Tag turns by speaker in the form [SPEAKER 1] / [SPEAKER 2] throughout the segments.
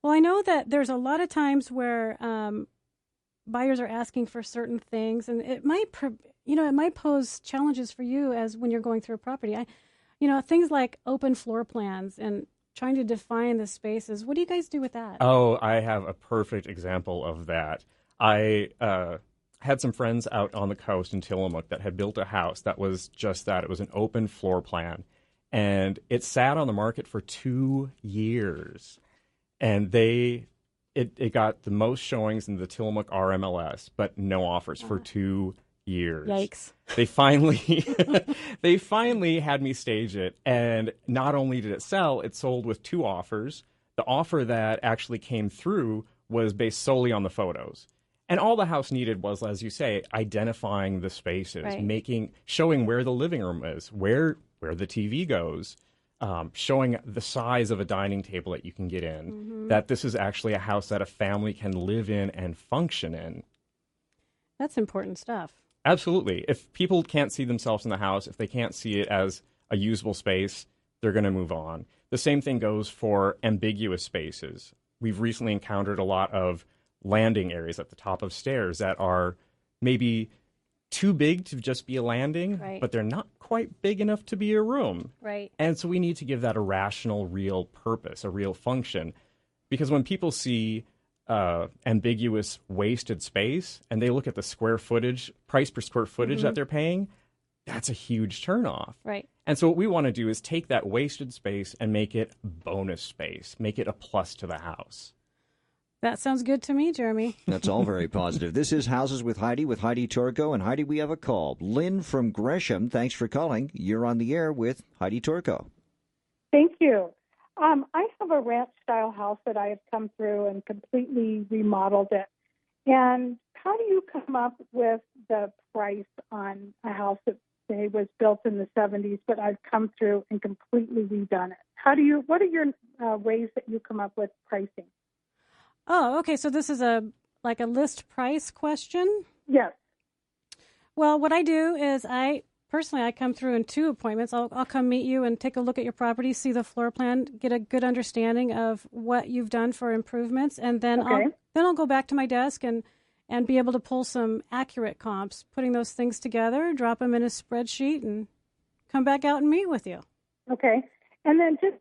[SPEAKER 1] Well, I know that there's a lot of times where buyers are asking for certain things, and it might, it might pose challenges for you as when you're going through a property. Things like open floor plans and trying to define the spaces. What do you guys do with that?
[SPEAKER 2] Oh, I have a perfect example of that. I had some friends out on the coast in Tillamook that had built a house that was just that. It was an open floor plan, and it sat on the market for 2 years. And it got the most showings in the Tillamook RMLS, but no offers for 2 years.
[SPEAKER 1] Yikes!
[SPEAKER 2] They finally had me stage it, and not only did it sell, it sold with 2 offers. The offer that actually came through was based solely on the photos, and all the house needed was, as you say, identifying the spaces,
[SPEAKER 1] right.
[SPEAKER 2] showing where the living room is, where the TV goes. Showing the size of a dining table that you can get in, that this is actually a house that a family can live in and function in.
[SPEAKER 1] That's important stuff.
[SPEAKER 2] Absolutely. If people can't see themselves in the house, if they can't see it as a usable space, they're going to move on. The same thing goes for ambiguous spaces. We've recently encountered a lot of landing areas at the top of stairs that are maybe too big to just be a landing,
[SPEAKER 1] right.
[SPEAKER 2] but they're not quite big enough to be a room.
[SPEAKER 1] Right.
[SPEAKER 2] And so we need to give that a rational, real purpose, a real function. Because when people see ambiguous, wasted space, and they look at the square footage, price per square footage that they're paying, that's a huge turnoff.
[SPEAKER 1] Right.
[SPEAKER 2] And so what we want to do is take that wasted space and make it bonus space, make it a plus to the house.
[SPEAKER 1] That sounds good to me, Jeremy.
[SPEAKER 3] That's all very positive. This is Houses with Heidi Turco. And Heidi, we have a call. Lynn from Gresham, thanks for calling. You're on the air with Heidi Turco.
[SPEAKER 4] Thank you. I have a ranch-style house that I have come through and completely remodeled it. And how do you come up with the price on a house that, say, was built in the 70s, but I've come through and completely redone it? What are your ways that you come up with pricing?
[SPEAKER 1] Oh, okay. So this is a list price question?
[SPEAKER 4] Yes.
[SPEAKER 1] Well, what I do is I come through in 2 appointments. I'll come meet you and take a look at your property, see the floor plan, get a good understanding of what you've done for improvements, and then I'll go back to my desk and be able to pull some accurate comps, putting those things together, drop them in a spreadsheet, and come back out and meet with you.
[SPEAKER 4] Okay. And then just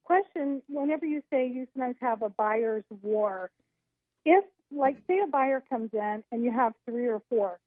[SPEAKER 4] question, whenever you say you sometimes have a buyer's war, if, like, say a buyer comes in and you have 3 or 4,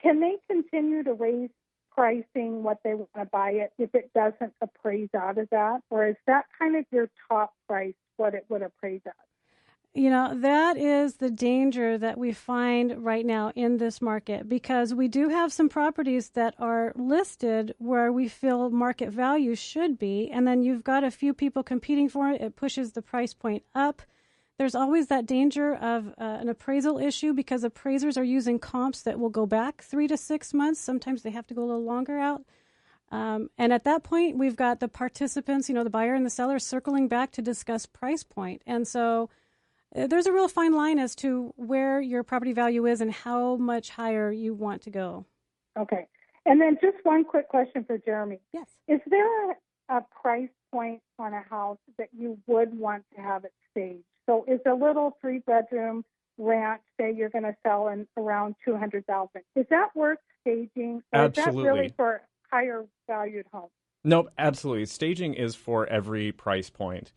[SPEAKER 4] can they continue to raise pricing what they want to buy it if it doesn't appraise out of that? Or is that kind of your top price, what it would appraise at?
[SPEAKER 1] That is the danger that we find right now in this market, because we do have some properties that are listed where we feel market value should be, and then you've got a few people competing for it. It pushes the price point up. There's always that danger of an appraisal issue, because appraisers are using comps that will go back 3 to 6 months. Sometimes they have to go a little longer out. And at that point, we've got the participants, the buyer and the seller, circling back to discuss price point. And so there's a real fine line as to where your property value is and how much higher you want to go.
[SPEAKER 4] Okay. And then just one quick question for Jeremy.
[SPEAKER 1] Yes.
[SPEAKER 4] Is there a price point on a house that you would want to have it staged? So is a little 3-bedroom ranch, say you're going to sell in around $200,000, is that worth staging? Or
[SPEAKER 2] Absolutely.
[SPEAKER 4] Is that really for higher valued homes?
[SPEAKER 2] No, absolutely. Staging is for every price point.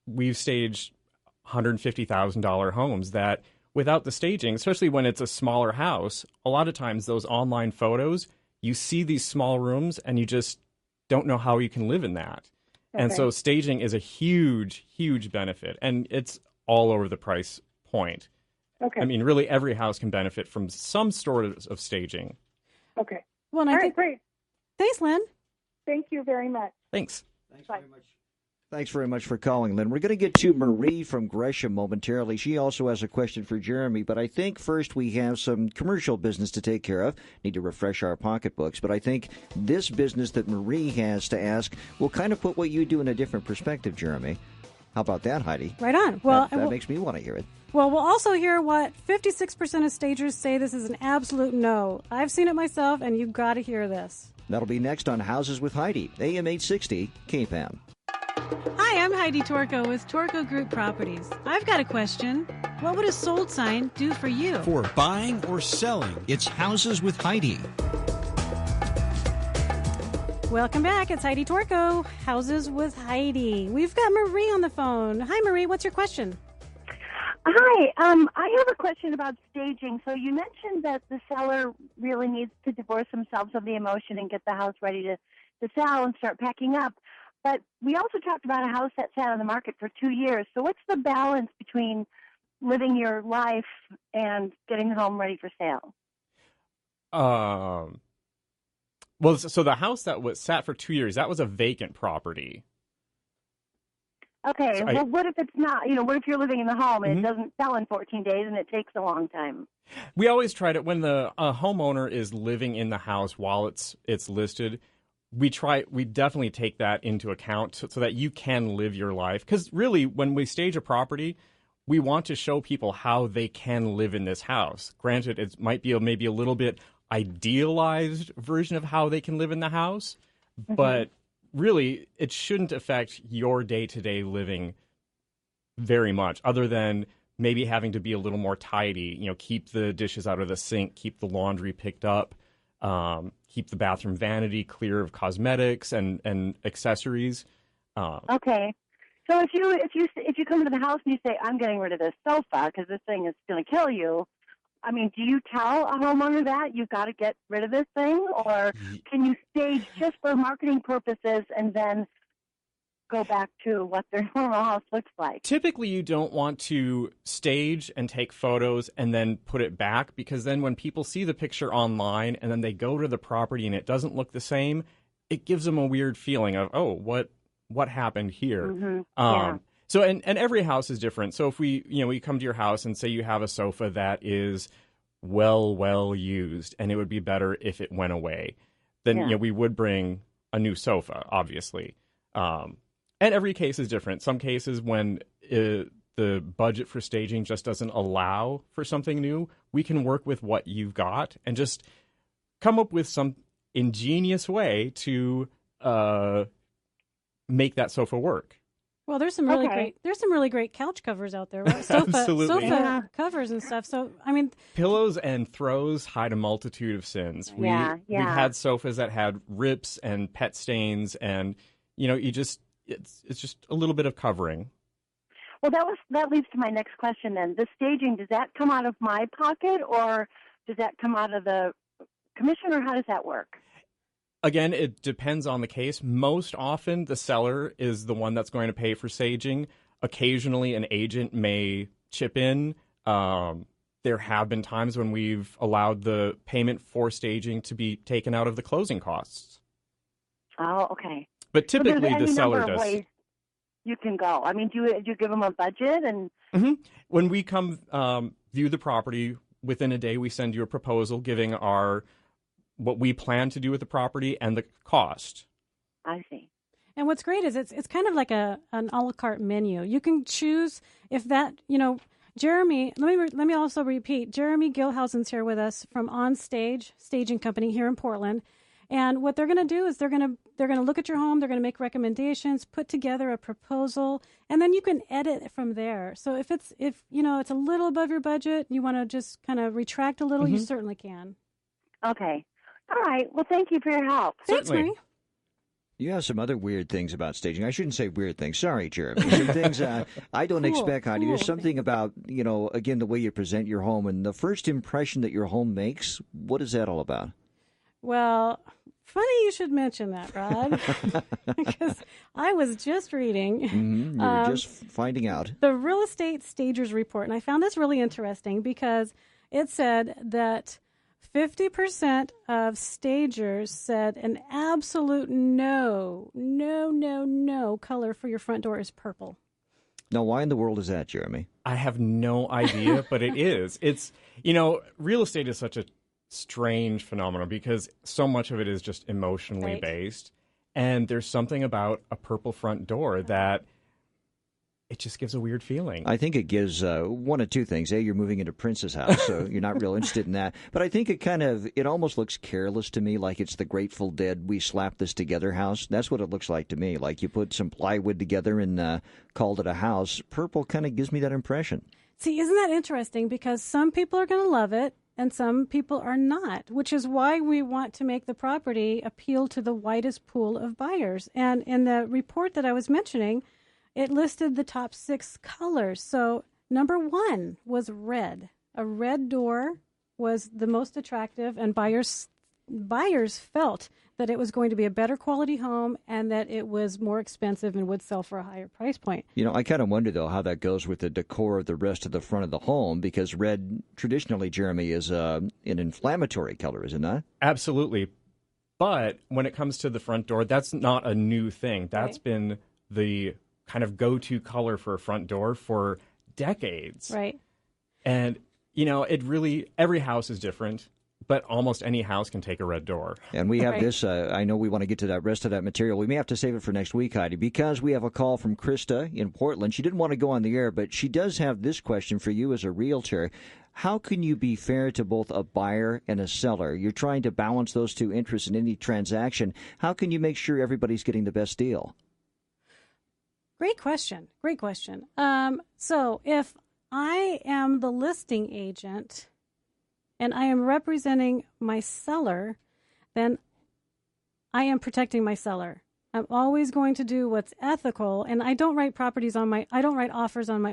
[SPEAKER 2] We've staged $150,000 homes that, without the staging, especially when it's a smaller house, a lot of times those online photos, you see these small rooms and you just don't know how you can live in that. Okay. And so staging is a huge, huge benefit, and it's all over the price point.
[SPEAKER 4] Okay.
[SPEAKER 2] I mean, really every house can benefit from some sort of staging.
[SPEAKER 4] Okay.
[SPEAKER 1] Well,
[SPEAKER 4] all right, great.
[SPEAKER 1] Thanks, Lynn.
[SPEAKER 4] Thank you very much.
[SPEAKER 2] Thanks.
[SPEAKER 3] Thanks very much. Thanks very much for calling, Lynn. We're going to get to Marie from Gresham momentarily. She also has a question for Jeremy, but I think first we have some commercial business to take care of. Need to refresh our pocketbooks, but I think this business that Marie has to ask will kind of put what you do in a different perspective, Jeremy. How about that, Heidi?
[SPEAKER 1] Right on. Well,
[SPEAKER 3] that makes me want to hear it.
[SPEAKER 1] Well, we'll also hear what 56% of stagers say this is an absolute no. I've seen it myself, and you've got to hear this.
[SPEAKER 3] That'll be next on Houses with Heidi, AM 860, KPAM.
[SPEAKER 1] Hi, I'm Heidi Torco with Torco Group Properties. I've got a question. What would a sold sign do for you?
[SPEAKER 5] For buying or selling, it's Houses with Heidi.
[SPEAKER 1] Welcome back. It's Heidi Torco, Houses with Heidi. We've got Marie on the phone. Hi, Marie. What's your question?
[SPEAKER 6] Hi. I have a question about staging. So you mentioned that the seller really needs to divorce themselves of the emotion and get the house ready to sell and start packing up. But we also talked about a house that sat on the market for 2 years. So what's the balance between living your life and getting the home ready for sale?
[SPEAKER 2] Well, so the house that was sat for 2 years, that was a vacant property.
[SPEAKER 6] Okay,
[SPEAKER 2] So
[SPEAKER 6] well, what if it's not? What if you're living in the home and it doesn't sell in 14 days and it takes a long time?
[SPEAKER 2] We always try to, when the homeowner is living in the house while it's listed, we definitely take that into account so that you can live your life. Because really, when we stage a property, we want to show people how they can live in this house. Granted, it might be maybe a little bit idealized version of how they can live in the house, but really, it shouldn't affect your day-to-day living very much, other than maybe having to be a little more tidy, keep the dishes out of the sink, keep the laundry picked up, keep the bathroom vanity clear of cosmetics and accessories.
[SPEAKER 6] Okay. So if you come to the house and you say, I'm getting rid of this sofa because this thing is going to kill you, I mean, do you tell a homeowner that you've got to get rid of this thing, or can you stage just for marketing purposes and then go back to what their normal house looks like?
[SPEAKER 2] Typically, you don't want to stage and take photos and then put it back, because then when people see the picture online and then they go to the property and it doesn't look the same, it gives them a weird feeling of, oh, what happened here?
[SPEAKER 6] Yeah.
[SPEAKER 2] So, and every house is different. So if we come to your house and say you have a sofa that is well used and it would be better if it went away, then, we would bring a new sofa, obviously. And every case is different. Some cases when the budget for staging just doesn't allow for something new, we can work with what you've got and just come up with some ingenious way to make that sofa work.
[SPEAKER 1] Well, there's some really great couch covers out there, right? Sofa covers and stuff. So, I mean,
[SPEAKER 2] pillows and throws hide a multitude of sins. We've had sofas that had rips and pet stains, and it's just a little bit of covering.
[SPEAKER 6] Well, that leads to my next question. Then the staging, does that come out of my pocket, or does that come out of the commission, or how does that work?
[SPEAKER 2] Again, it depends on the case. Most often, the seller is the one that's going to pay for staging. Occasionally, an agent may chip in. There have been times when we've allowed the payment for staging to be taken out of the closing costs.
[SPEAKER 6] Oh, okay.
[SPEAKER 2] But typically,
[SPEAKER 6] the
[SPEAKER 2] seller
[SPEAKER 6] number of
[SPEAKER 2] does.
[SPEAKER 6] Ways you can go. I mean, do you give them a budget? And
[SPEAKER 2] when we come view the property, within a day, we send you a proposal giving what we plan to do with the property and the cost.
[SPEAKER 6] I see.
[SPEAKER 1] And what's great is it's kind of like an a la carte menu. You can choose if that, Jeremy, let me also repeat, Jeremy Gilhousen's here with us from OnStage Staging Company here in Portland. And what they're going to do is they're going to look at your home, they're going to make recommendations, put together a proposal, and then you can edit from there. So if it's a little above your budget, you want to just kind of retract a little, you certainly can.
[SPEAKER 6] Okay. All right. Well, thank you for your help.
[SPEAKER 1] Thanks, Marie.
[SPEAKER 3] You have some other weird things about staging. I shouldn't say weird things. Sorry, Jeremy. Some things I don't expect, Heidi. There's something about, again, the way you present your home and the first impression that your home makes. What is that all about?
[SPEAKER 1] Well, funny you should mention that, Rod, because I was just reading.
[SPEAKER 3] You were just finding out.
[SPEAKER 1] The Real Estate Stagers Report, and I found this really interesting because it said that 50% of stagers said an absolute no color for your front door is purple.
[SPEAKER 3] Now, why in the world is that, Jeremy?
[SPEAKER 2] I have no idea, but it is. It's, real estate is such a strange phenomenon because so much of it is just emotionally based. And there's something about a purple front door that it just gives a weird feeling.
[SPEAKER 3] I think it gives one of two things. A, you're moving into Prince's house, so you're not real interested in that. But I think it almost looks careless to me, like it's the Grateful Dead, we slapped this together house. That's what it looks like to me. Like you put some plywood together and called it a house. Purple kind of gives me that impression.
[SPEAKER 1] See, isn't that interesting? Because some people are going to love it and some people are not, which is why we want to make the property appeal to the widest pool of buyers. And in the report that I was mentioning, it listed the top 6 colors. So number 1 was red. A red door was the most attractive, and buyers felt that it was going to be a better quality home and that it was more expensive and would sell for a higher price point.
[SPEAKER 3] You know, I kind of wonder, though, how that goes with the decor of the rest of the front of the home, because red, traditionally, Jeremy, is an inflammatory color, is it not?
[SPEAKER 2] Absolutely. But when it comes to the front door, that's not a new thing. That's been the kind of go-to color for a front door for decades.
[SPEAKER 1] Right.
[SPEAKER 2] And, you know, every house is different. But almost any house can take a red door.
[SPEAKER 3] And we have this, I know we want to get to that rest of that material. We may have to save it for next week, Heidi, because we have a call from Krista in Portland. She didn't want to go on the air, but she does have this question for you as a realtor. How can you be fair to both a buyer and a seller? You're trying to balance those two interests in any transaction. How can you make sure everybody's getting the best deal?
[SPEAKER 1] Great question. Great question. So if I am the listing agent and I am representing my seller, then I am protecting my seller. I'm always going to do what's ethical, and I don't write offers on my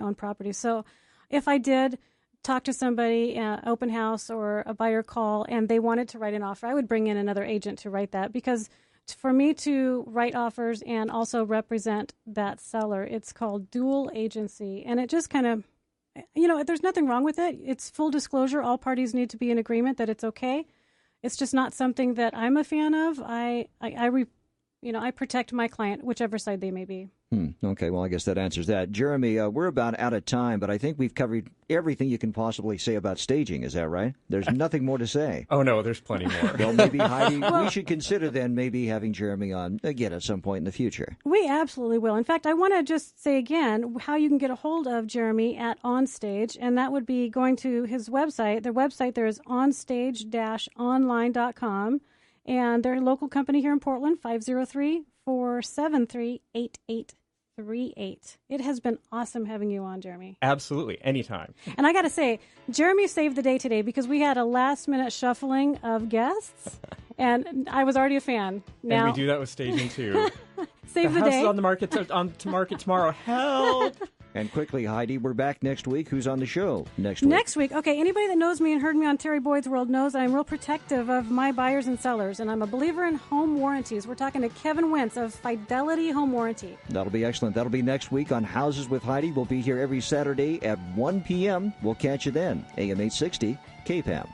[SPEAKER 1] own property. So if I did talk to somebody, open house or a buyer call, and they wanted to write an offer, I would bring in another agent to write that, because for me to write offers and also represent that seller, it's called dual agency, and it just kind of, you know, there's nothing wrong with it. It's full disclosure. All parties need to be in agreement that it's okay. It's just not something that I'm a fan of. I protect my client, whichever side they may be.
[SPEAKER 3] Okay, well, I guess that answers that. Jeremy, we're about out of time, but I think we've covered everything you can possibly say about staging. Is that right? There's nothing more to say.
[SPEAKER 2] Oh, no, there's plenty more.
[SPEAKER 3] Well, maybe, Heidi, we should consider then maybe having Jeremy on again at some point in the future.
[SPEAKER 1] We absolutely will. In fact, I want to just say again how you can get a hold of Jeremy at OnStage, and that would be going to his website. Their website there is onstage-online.com, and they're a local company here in Portland, 503-473-8838. It has been awesome having you on, Jeremy.
[SPEAKER 2] Absolutely. Anytime.
[SPEAKER 1] And I got to say, Jeremy saved the day today because we had a last-minute shuffling of guests, and I was already a fan. Now,
[SPEAKER 2] and we do that with staging, too.
[SPEAKER 1] Save the
[SPEAKER 2] house
[SPEAKER 1] day.
[SPEAKER 2] is on the market to market tomorrow. Help!
[SPEAKER 3] And quickly, Heidi, we're back next week. Who's on the show next week?
[SPEAKER 1] Next week, okay, anybody that knows me and heard me on Terry Boyd's World knows I'm real protective of my buyers and sellers, and I'm a believer in home warranties. We're talking to Kevin Wentz of Fidelity Home Warranty.
[SPEAKER 3] That'll be excellent. That'll be next week on Houses with Heidi. We'll be here every Saturday at 1 p.m. We'll catch you then. AM 860, KPAM.